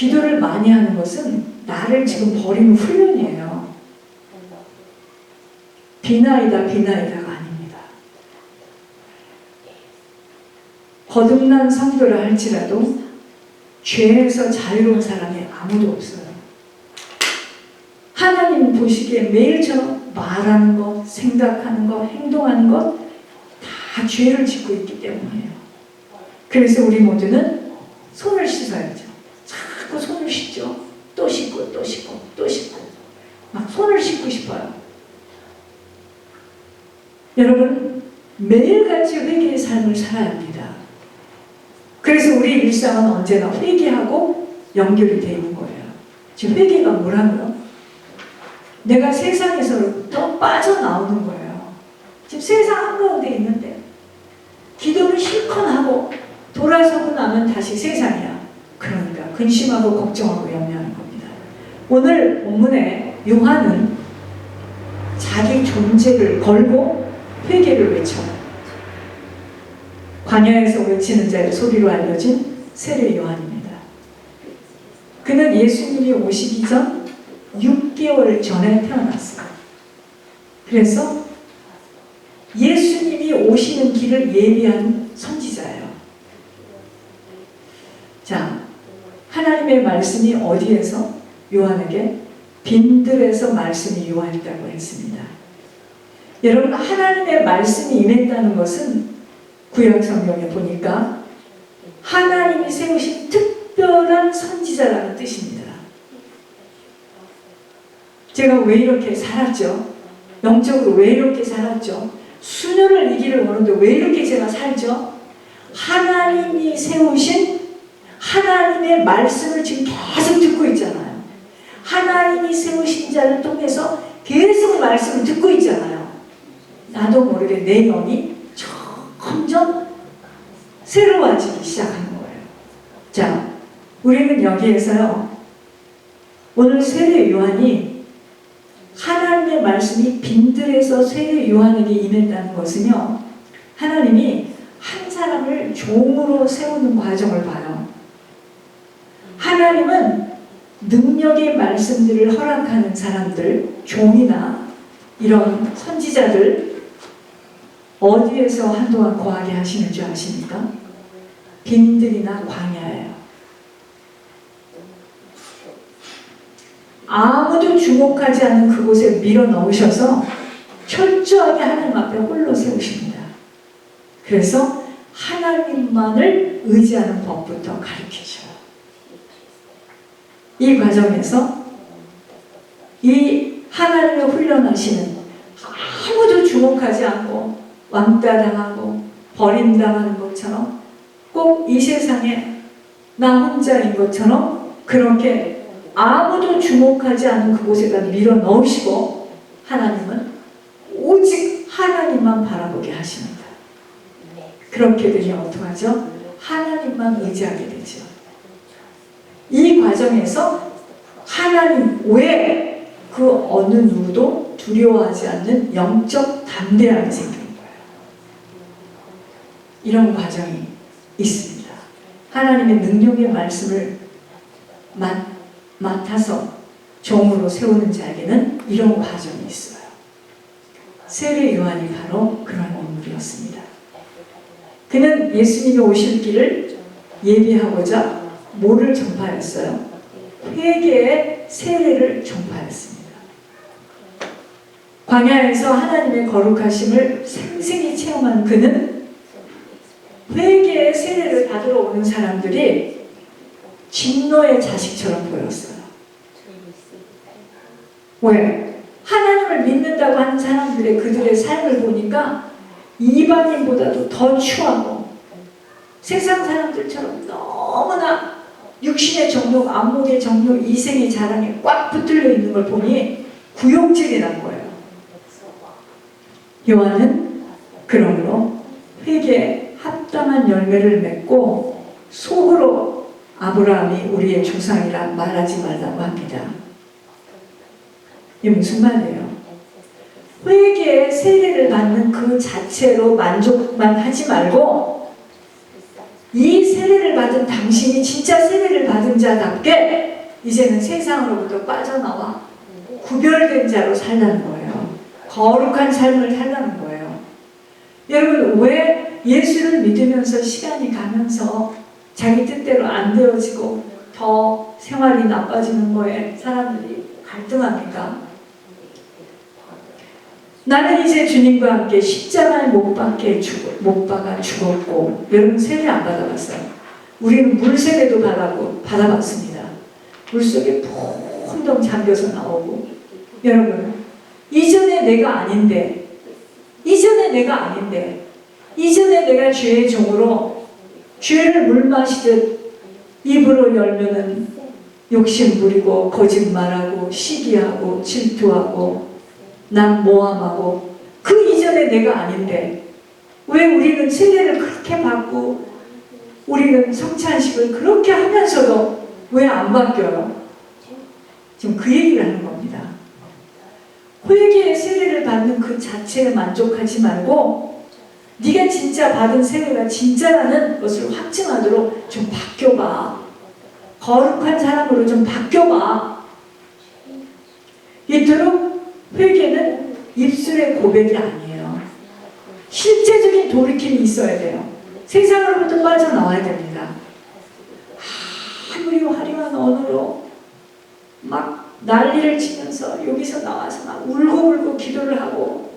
기도를 많이 하는 것은 나를 지금 버리는 훈련이에요. 비나이다가 아닙니다. 거듭난 성도라 할지라도 죄에서 자유로운 사람이 아무도 없어요. 하나님 보시기에 매일처럼 말하는 것, 생각하는 것, 행동하는 것 다 죄를 짓고 있기 때문이에요. 그래서 우리 모두는 손을 씻어야죠. 자꾸 손을 씻죠. 또 씻고 또 씻고 또 씻고 막 손을 씻고 싶어요. 여러분, 매일같이 회개의 삶을 살아야 합니다. 그래서 우리 일상은 언제나 회개하고 연결이 되어 있는 거예요. 지금 회개가 뭐라고요? 내가 세상에서부터 빠져나오는 거예요. 지금 세상 한가운데 있는데 기도를 실컷 하고 돌아서고 나면 다시 세상이야. 그러니까 근심하고 걱정하고 염려하는 겁니다. 오늘 본문에 요한은 자기 존재를 걸고 회개를 외쳐요. 광야에서 외치는 자의 소리로 알려진 세례 요한입니다. 그는 예수님이 오시기 전 6개월 전에 태어났어요. 그래서 예수님이 오시는 길을 예비한 선지자예요. 자, 하나님의 말씀이 어디에서 요한에게? 빈들에서 말씀이 요한이라고 했습니다. 여러분, 하나님의 말씀이 임했다는 것은 구약 성경에 보니까 하나님이 세우신 특별한 선지자라는 뜻입니다. 제가 왜 이렇게 살았죠? 영적으로 왜 이렇게 살았죠? 수년을 이 길을 오는데 왜 이렇게 제가 살죠? 하나님이 세우신 하나님의 말씀을 지금 계속 듣고 있잖아요. 하나님이 세우신 자를 통해서 계속 말씀을 듣고 있잖아요. 나도 모르게 내 영이 점점 새로워지기 시작하는 거예요. 자, 우리는 여기에서요, 오늘 세례 요한이 하나님의 말씀이 빈들에서 세례 요한에게 임했다는 것은요, 하나님이 한 사람을 종으로 세우는 과정을 봐요. 하나님은 능력의 말씀들을 허락하는 사람들, 종이나 이런 선지자들 어디에서 한동안 거하게 하시는 줄 아십니까? 빈들이나 광야예요. 아무도 주목하지 않는 그곳에 밀어 넣으셔서 철저하게 하나님 앞에 홀로 세우십니다. 그래서 하나님만을 의지하는 법부터 가르치셔요. 이 과정에서 이 하나님을 훈련하시는, 아무도 주목하지 않고 왕따 당하고 버림당하는 것처럼, 꼭 이 세상에 나 혼자인 것처럼 그렇게 아무도 주목하지 않는 그곳에다 밀어 넣으시고, 하나님은 오직 하나님만 바라보게 하십니다. 그렇게 되면 어떡하죠? 하나님만 의지하게 되죠. 이 과정에서 하나님 외에 그 어느 누구도 두려워하지 않는 영적 담대함이 생기는 거예요. 이런 과정이 있습니다. 하나님의 능력의 말씀을 맡아서 종으로 세우는 자에게는 이런 과정이 있어요. 세례 요한이 바로 그런 인물이었습니다. 그는 예수님이 오실 길을 예비하고자 뭐를 전파했어요? 회개의 세례를 전파했습니다. 광야에서 하나님의 거룩하심을 생생히 체험한 그는 회개의 세례를 받으러 오는 사람들이 진노의 자식처럼 보였어요. 왜? 하나님을 믿는다고 하는 사람들의 그들의 삶을 보니까 이방인보다도 더 추하고 세상 사람들처럼 너무나 육신의 정욕, 안목의 정욕, 이생의 자랑에 꽉 붙들려 있는 걸 보니 구욕질이 난 거예요. 요한은 그러므로 회개에 합당한 열매를 맺고 속으로 아브라함이 우리의 조상이라 말하지 말라고 합니다. 이게 무슨 말이에요? 회개의 세례를 받는 그 자체로 만족만 하지 말고 이 세례를 받은 당신이 진짜 세례를 받은 자답게 이제는 세상으로부터 빠져나와 구별된 자로 살라는 거예요. 거룩한 삶을 살라는 거예요. 여러분, 왜 예수를 믿으면서 시간이 가면서 자기 뜻대로 안 되어지고 더 생활이 나빠지는 거에 사람들이 갈등합니까? 나는 이제 주님과 함께 십자가에 못 박아 죽었고, 여러분 세례 안 받아봤어요? 우리는 물세례도 받아봤습니다. 물속에 퐁덩 잠겨서 나오고. 여러분, 이전에 내가 아닌데 이전에 내가 죄의 종으로 죄를 물 마시듯 입으로 열면은 욕심 부리고 거짓말하고 시기하고 질투하고 난 모함하고, 그 이전에 내가 아닌데 왜 우리는 세례를 그렇게 받고 우리는 성찬식을 그렇게 하면서도 왜 안 바뀌어요? 지금 그 얘기를 하는 겁니다. 회개의 세례를 받는 그 자체에 만족하지 말고 네가 진짜 받은 세례가 진짜라는 것을 확증하도록 좀 바뀌어봐. 거룩한 사람으로 좀 바뀌어봐. 이토록 회개는 입술의 고백이 아니에요. 실제적인 돌이킴이 있어야 돼요. 세상으로부터 빠져나와야 됩니다. 아무리 화려한 언어로 막 난리를 치면서 여기서 나와서 막 울고불고 기도를 하고,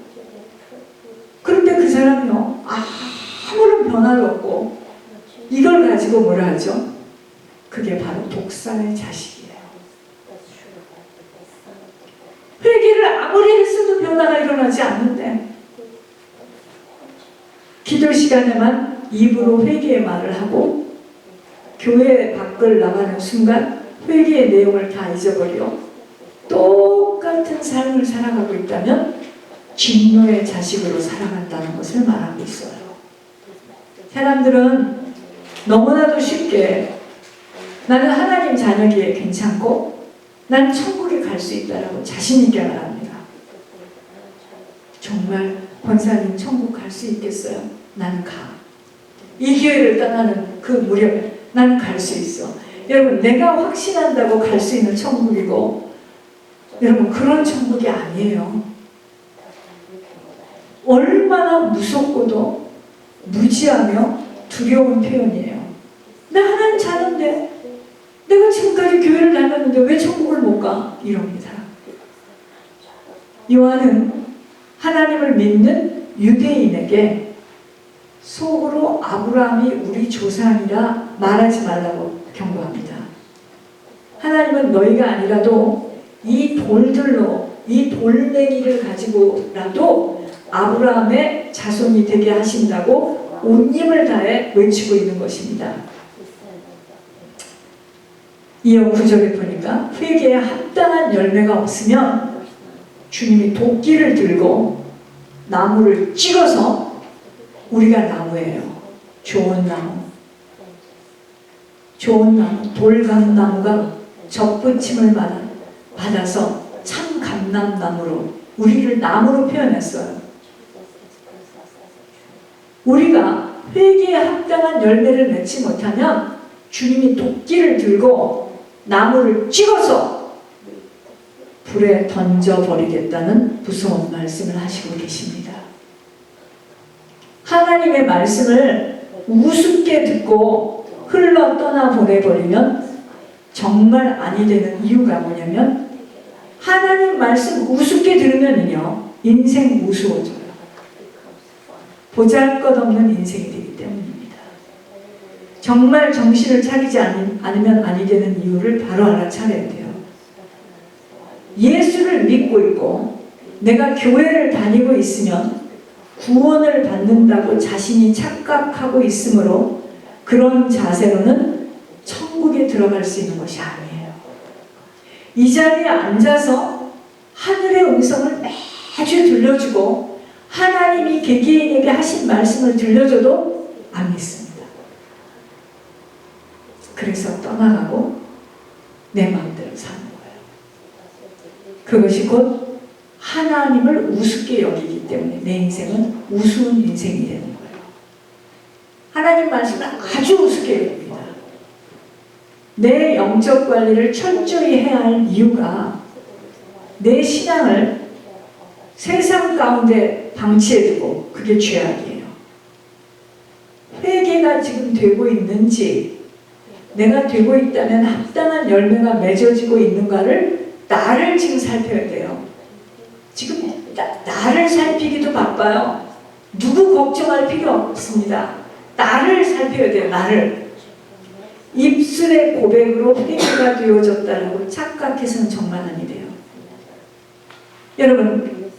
그런데 그 사람은요 아무런 변화도 없고, 이걸 가지고 뭐라 하죠? 그게 바로 독사의 자식이에요. 회개를 아무리 했어도 변화가 일어나지 않는데, 기도 시간에만 입으로 회개의 말을 하고 교회 밖을 나가는 순간 회개의 내용을 다 잊어버려 똑같은 삶을 살아가고 있다면 진노의 자식으로 살아간다는 것을 말하고 있어요. 사람들은 너무나도 쉽게 나는 하나님 자녀기에 괜찮고 난 천국에 갈 수 있다라고 자신 있게 말합니다. 정말 권사님 천국 갈 수 있겠어요? 나는 가. 이 기회를 떠나는 그 무렵에 나는 갈 수 있어. 여러분, 내가 확신한다고 갈 수 있는 천국이고, 여러분 그런 천국이 아니에요. 얼마나 무섭고도 무지하며 두려운 표현이에요. 나 하나님 자는데 내가 지금까지 교회를 다녔는데 왜 천국을 못 가? 이럽니다. 요한은 하나님을 믿는 유대인에게 속으로 아브라함이 우리 조상이라 말하지 말라고 경고합니다. 하나님은 너희가 아니라도 이 돌들로, 이 돌멩이를 가지고라도 아브라함의 자손이 되게 하신다고 온 힘을 다해 외치고 있는 것입니다. 이어 9절에 보니까 회개에 합당한 열매가 없으면 주님이 도끼를 들고 나무를 찍어서, 우리가 나무예요. 좋은 나무, 돌감나무가 접붙임을 받아서 참 감람나무로 우리를 나무로 표현했어요. 우리가 회개에 합당한 열매를 맺지 못하면 주님이 도끼를 들고 나무를 찍어서 불에 던져버리겠다는 무서운 말씀을 하시고 계십니다. 하나님의 말씀을 우습게 듣고 흘러 떠나 보내버리면 정말 아니 되는 이유가 뭐냐면, 하나님 말씀 우습게 들으면요 인생 우스워져요. 보잘것없는 인생이 되기 때문입니다. 정말 정신을 차리지 않으면 아니 되는 이유를 바로 알아차려야 돼요. 예수를 믿고 있고 내가 교회를 다니고 있으면 구원을 받는다고 자신이 착각하고 있으므로 그런 자세로는 천국에 들어갈 수 있는 것이 아니에요. 이 자리에 앉아서 하늘의 음성을 매주 들려주고 하나님이 개개인에게 하신 말씀을 들려줘도 안 믿습니다. 그래서 떠나가고 내 마음대로 사는 거예요. 그것이 곧 하나님을 우습게 여기기 때문에 내 인생은 우스운 인생이 되는 거예요. 하나님 말씀을 아주 우습게 여깁니다. 내 영적 관리를 철저히 해야 할 이유가 내 신앙을 세상 가운데 방치해두고 그게 죄악이에요. 회개가 지금 되고 있는지, 내가 되고 있다면 합당한 열매가 맺어지고 있는가를 나를 지금 살펴야 돼요. 지금 나를 살피기도 바빠요. 누구 걱정할 필요 없습니다. 나를 살펴야 돼요. 나를. 입술의 고백으로 회개가 되어졌다라고 착각해서는 정말 아니 돼요. 여러분,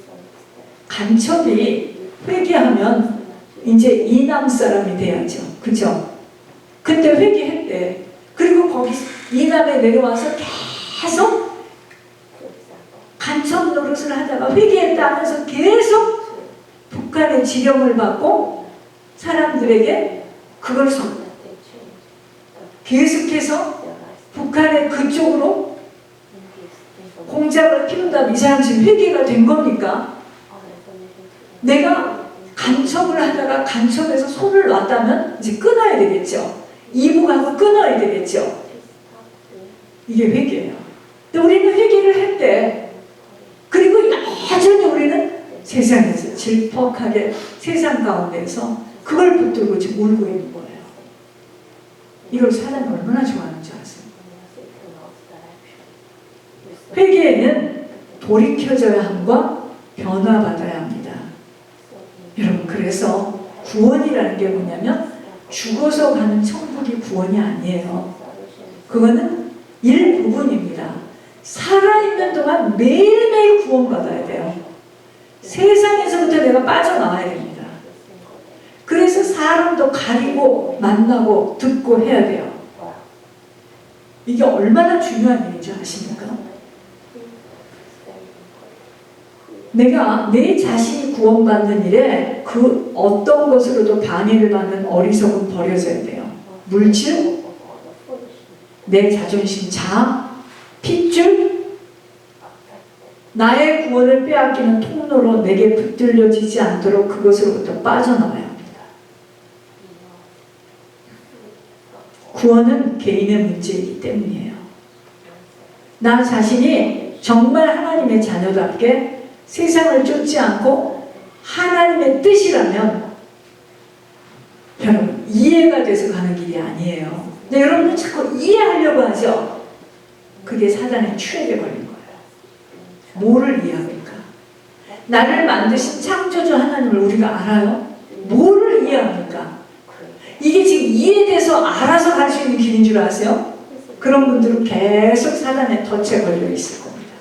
간첩이 회개하면 이제 이남 사람이 돼야죠. 그죠? 근데 회개했대. 그리고 거기 이남에 내려와서 계속 간첩 노릇을 하다가 회개했다 하면서 계속 북한의 지령을 받고 사람들에게 그걸 계속해서 북한의 그쪽으로 공작을 피운 다음 이 사람 지금 회개가 된 겁니까? 내가 간첩을 하다가 간첩에서 손을 놨다면 이제 끊어야 되겠죠. 이북하고 끊어야 되겠죠. 이게 회개예요. 근데 우리는 회개를 했대. 그리고 여전히 우리는 세상에서 질퍽하게 세상 가운데서 그걸 붙들고 지금 울고 있는 거예요. 이걸 사람이 얼마나 좋아하는 줄 아세요? 회개에는 돌이켜져야 함과 변화받아야 합니다. 여러분, 그래서 구원이라는 게 뭐냐면 죽어서 가는 천국이 구원이 아니에요. 그거는 일부분입니다. 살아있는 동안 매일매일 구원받아야 돼요. 세상에서부터 내가 빠져나와야 됩니다. 그래서 사람도 가리고 만나고 듣고 해야 돼요. 이게 얼마나 중요한 일인지 아십니까? 내가 내 자신이 구원받는 일에 그 어떤 것으로도 방해를 받는 어리석은 버려져야 돼요. 물질, 내 자존심, 자아, 핏줄, 나의 구원을 빼앗기는 통로로 내게 붙들려지지 않도록 그것으로부터 빠져나와야 합니다. 구원은 개인의 문제이기 때문이에요. 나 자신이 정말 하나님의 자녀답게 세상을 쫓지 않고 하나님의 뜻이라면 여러분, 이해가 돼서 가는 길이 아니에요. 근데 여러분은 자꾸 이해하려고 하죠. 그게 사단의 추억에 걸린 거예요. 뭐를 이해합니까? 나를 만드신 창조주 하나님을 우리가 알아요? 뭐를 이해합니까? 이게 지금 이해돼서 알아서 갈 수 있는 길인 줄 아세요? 그런 분들은 계속 사단의 덫에 걸려 있을 겁니다.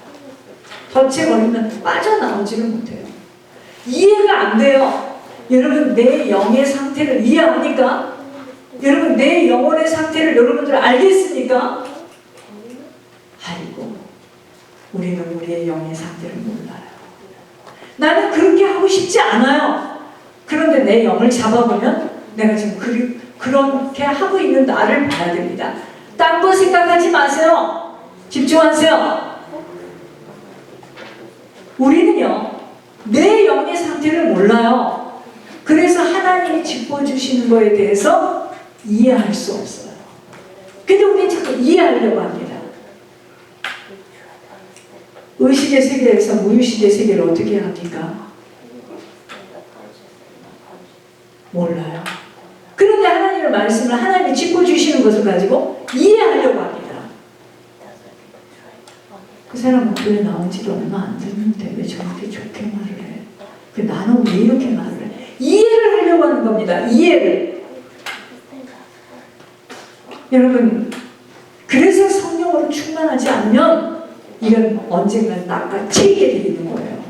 덫에 걸리면 빠져나오지를 못해요. 이해가 안 돼요. 여러분, 내 영의 상태를 이해합니까? 여러분, 내 영혼의 상태를 여러분들 알겠습니까? 아이고, 우리는 우리의 영의 상태를 몰라요. 나는 그렇게 하고 싶지 않아요. 그런데 내 영을 잡아보면 내가 지금 그렇게 하고 있는 나를 봐야 됩니다. 딴 거 생각하지 마세요. 집중하세요. 우리는요, 내 영의 상태를 몰라요. 그래서 하나님이 짚어주시는 거에 대해서 이해할 수 없어요. 근데 우리는 자꾸 이해하려고 합니다. 의식의 세계에서 무의식의 세계를 어떻게 합니까? 몰라요. 그런데 하나님의 말씀을 하나님이 짚어주시는 것을 가지고 이해하려고 합니다. 그 사람은 교회 나온 지도 얼마 안 됐는데 왜 저렇게 좋게 말을 해? 나는 왜 이렇게 말을 해? 이해를 하려고 하는 겁니다. 이해를. 여러분, 그래서 성령으로 충만하지 않으면 이건 언젠가 낚아채게 되는 거예요.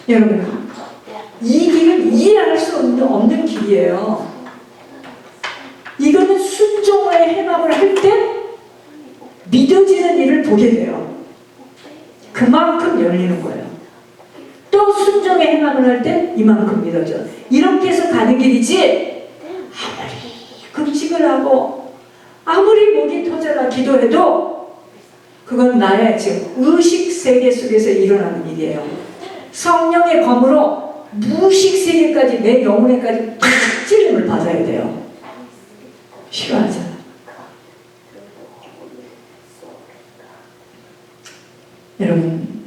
여러분, 이 길은 이해할 수 없는 길이에요. 이거는 순종의 해방을 할 때 믿어지는 일을 보게 돼요. 그만큼 열리는 거예요. 또 순종의 해방을 할 때 이만큼 믿어져. 이렇게 해서 가는 길이지, 아무리 금식을 하고 아무리 목이 터져라 기도해도 그건 나의 지금 의식 세계 속에서 일어나는 일이에요. 성령의 검으로 무의식 세계까지 내 영혼에까지 찔림을 받아야 돼요. 싫어하잖아. 여러분,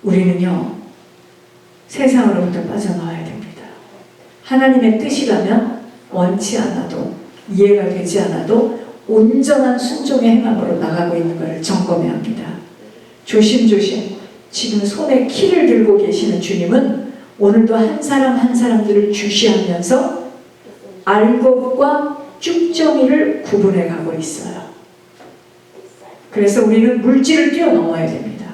우리는요, 세상으로부터 빠져나와야 됩니다. 하나님의 뜻이라면 원치 않아도, 이해가 되지 않아도 온전한 순종의 행함으로 나가고 있는 것을 점검해야 합니다. 조심조심 지금 손에 키를 들고 계시는 주님은 오늘도 한 사람 한 사람들을 주시하면서 알곡과 쭉정이를 구분해 가고 있어요. 그래서 우리는 물질을 뛰어넘어야 됩니다.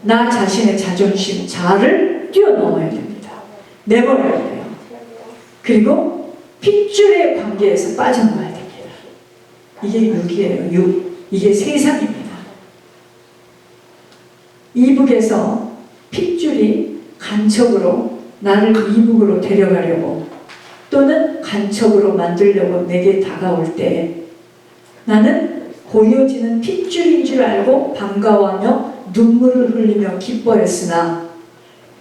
나 자신의 자존심, 자아를 뛰어넘어야 됩니다. 내버려야 돼요. 그리고 핏줄의 관계에서 빠져나와야 됩니다. 이게 육이에요. 육. 이게 세상입니다. 이북에서 핏줄이 간첩으로 나를 이북으로 데려가려고 또는 간첩으로 만들려고 내게 다가올 때 나는 보여지는 핏줄인 줄 알고 반가워하며 눈물을 흘리며 기뻐했으나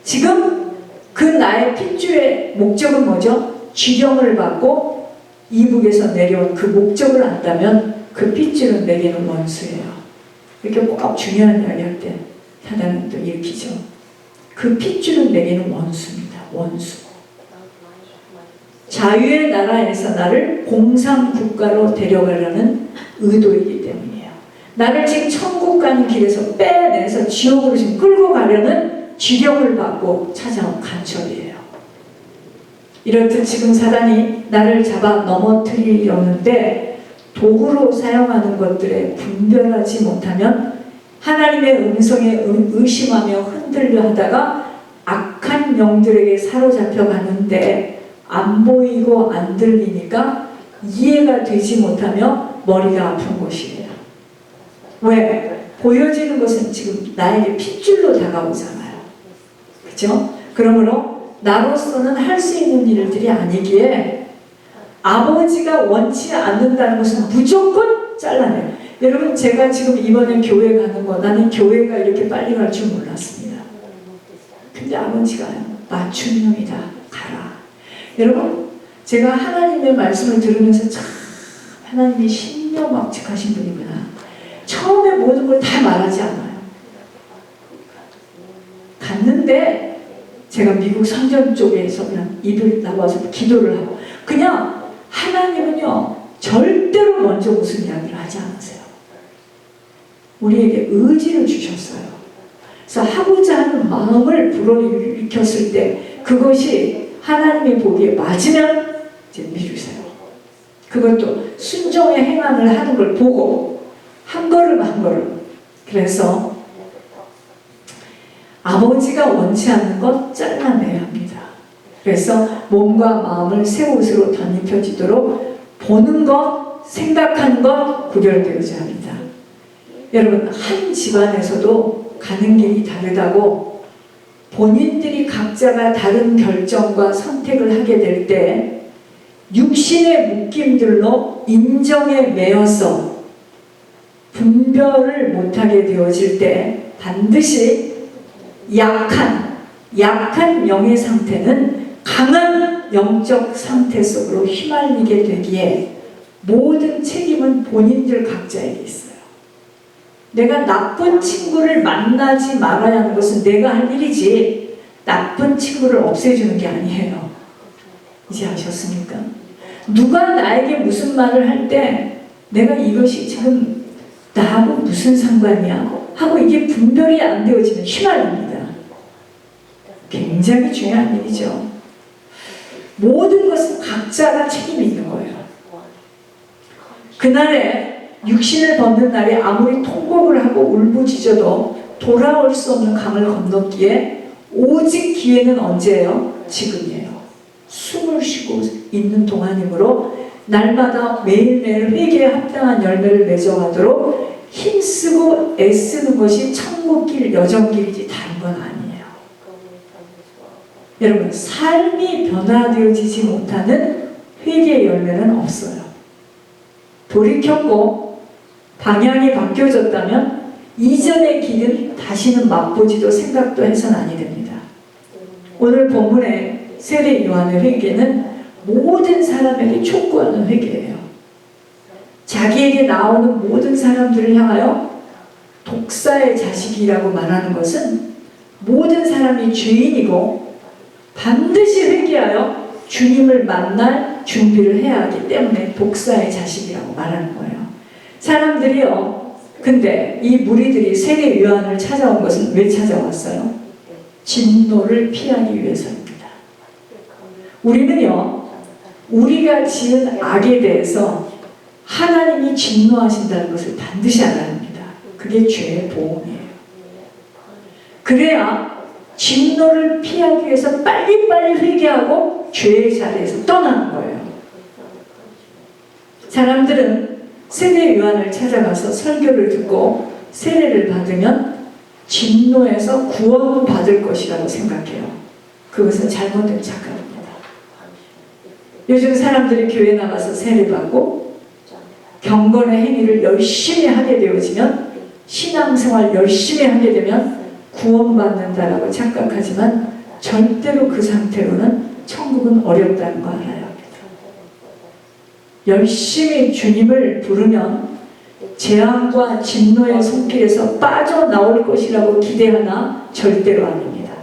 지금 그 나의 핏줄의 목적은 뭐죠? 지령을 받고 이북에서 내려온 그 목적을 안다면 그 핏줄은 내게는 원수예요. 이렇게 꼭 중요한 이야기 할 때 사단은 또 일으키죠. 그 핏줄은 내게는 원수입니다. 원수. 자유의 나라에서 나를 공산국가로 데려가려는 의도이기 때문이에요. 나를 지금 천국 가는 길에서 빼내서 지옥으로 지금 끌고 가려는 지령을 받고 찾아온 간첩이에요. 이렇듯 지금 사단이 나를 잡아 넘어뜨리려는데 도구로 사용하는 것들에 분별하지 못하면 하나님의 음성에 의심하며 흔들려 하다가 악한 영들에게 사로잡혀 가는데 안 보이고 안 들리니까 이해가 되지 못하며 머리가 아픈 것이에요. 왜? 보여지는 것은 지금 나에게 핏줄로 다가오잖아요. 그렇죠? 그러므로 나로서는 할 수 있는 일들이 아니기에 아버지가 원치 않는다는 것은 무조건 잘라내요. 여러분, 제가 지금 이번에 교회 가는 거, 나는 교회가 이렇게 빨리 갈 줄 몰랐습니다. 근데 아버지가요, 맞춤형이다, 가라. 여러분, 제가 하나님의 말씀을 들으면서 참 하나님이 신명막측하신 분이구나. 처음에 모든 걸 다 말하지 않아요. 갔는데 제가 미국 선전 쪽에서 그냥 입을 나와서 기도를 하고, 그냥 하나님은요 절대로 먼저 무슨 이야기를 하지 않으세요. 우리에게 의지를 주셨어요. 그래서 하고자 하는 마음을 불어일으켰을 때 그것이 하나님의 보기에 맞으면 이제 미루세요. 그것도 순종의 행함을 하는 걸 보고 한 걸음 한 걸음. 그래서 아버지가 원치 않는 것 잘라내야 합니다. 그래서 몸과 마음을 새 옷으로 덧입혀지도록 보는 것, 생각하는 것 구별되어야 합니다. 여러분, 한 집안에서도 가는 길이 다르다고 본인들이 각자가 다른 결정과 선택을 하게 될 때 육신의 묶임들로 인정에 매여서 분별을 못하게 되어질 때 반드시 약한 영의 상태는 강한 영적 상태 속으로 휘말리게 되기에 모든 책임은 본인들 각자에게 있어요. 내가 나쁜 친구를 만나지 말아야 하는 것은 내가 할 일이지 나쁜 친구를 없애주는 게 아니에요. 이제 아셨습니까? 누가 나에게 무슨 말을 할 때 내가 이것이 지금 나하고 무슨 상관이야? 하고 이게 분별이 안 되어지면 휘말립니다. 굉장히 중요한 일이죠. 모든 것은 각자가 책임이 있는 거예요. 그날에 육신을 벗는 날에 아무리 통곡을 하고 울부짖어도 돌아올 수 없는 강을 건넜기에 오직 기회는 언제예요? 지금이에요. 숨을 쉬고 있는 동안이므로 날마다 매일매일 회개에 합당한 열매를 맺어가도록 힘쓰고 애쓰는 것이 천국길 여정길이지 다른 건 아니에요. 여러분, 삶이 변화되어지지 못하는 회개의 열매는 없어요. 돌이켰고 방향이 바뀌어졌다면 이전의 길은 다시는 맛보지도 생각도 해서는 아니 됩니다. 오늘 본문의 세례 요한의 회개는 모든 사람에게 촉구하는 회개예요. 자기 자기에게 나오는 모든 사람들을 향하여 독사의 자식이라고 말하는 것은 모든 사람이 죄인이고 반드시 회개하여 주님을 만날 준비를 해야 하기 때문에 독사의 자식이라고 말하는 거예요. 사람들이요, 근데 이 무리들이 세례 요한을 찾아온 것은 왜 찾아왔어요? 진노를 피하기 위해서입니다. 우리는요, 우리가 지은 악에 대해서 하나님이 진노하신다는 것을 반드시 알아야 합니다. 그게 죄의 보험이에요. 그래야 진노를 피하기 위해서 빨리빨리 회개하고 죄의 자리에서 떠나는 거예요. 사람들은 세례 요한을 찾아가서 설교를 듣고 세례를 받으면 진노에서 구원받을 것이라고 생각해요. 그것은 잘못된 착각입니다. 요즘 사람들이 교회 나가서 세례받고 경건의 행위를 열심히 하게 되어지면, 신앙생활 열심히 하게 되면 구원받는다라고 착각하지만 절대로 그 상태로는 천국은 어렵다는 거 알아야 합니다. 열심히 주님을 부르면 재앙과 진노의 손길에서 빠져나올 것이라고 기대하나 절대로 아닙니다.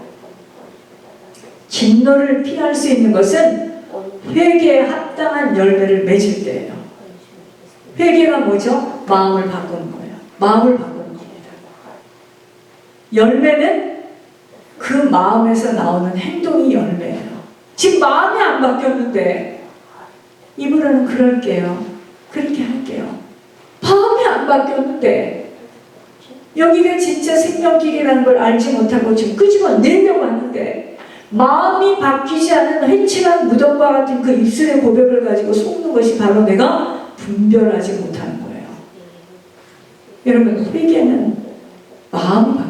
진노를 피할 수 있는 것은 회개에 합당한 열매를 맺을 때예요. 회개가 뭐죠? 마음을 바꾸는 거예요. 마음을 바꾸는 겁니다. 열매는 그 마음에서 나오는 행동이 열매예요. 지금 마음이 안 바뀌었는데 입으로는 그럴게요. 그렇게 할게요. 마음이 안 바뀌었는데 여기가 진짜 생명길이라는 걸 알지 못하고 지금 끄집어내려고 하는데 마음이 바뀌지 않은 회칠한 무덤과 같은 그 입술의 고백을 가지고 속는 것이 바로 내가 분별하지 못하는 거예요. 여러분, 회개는 마음이 바뀌어요.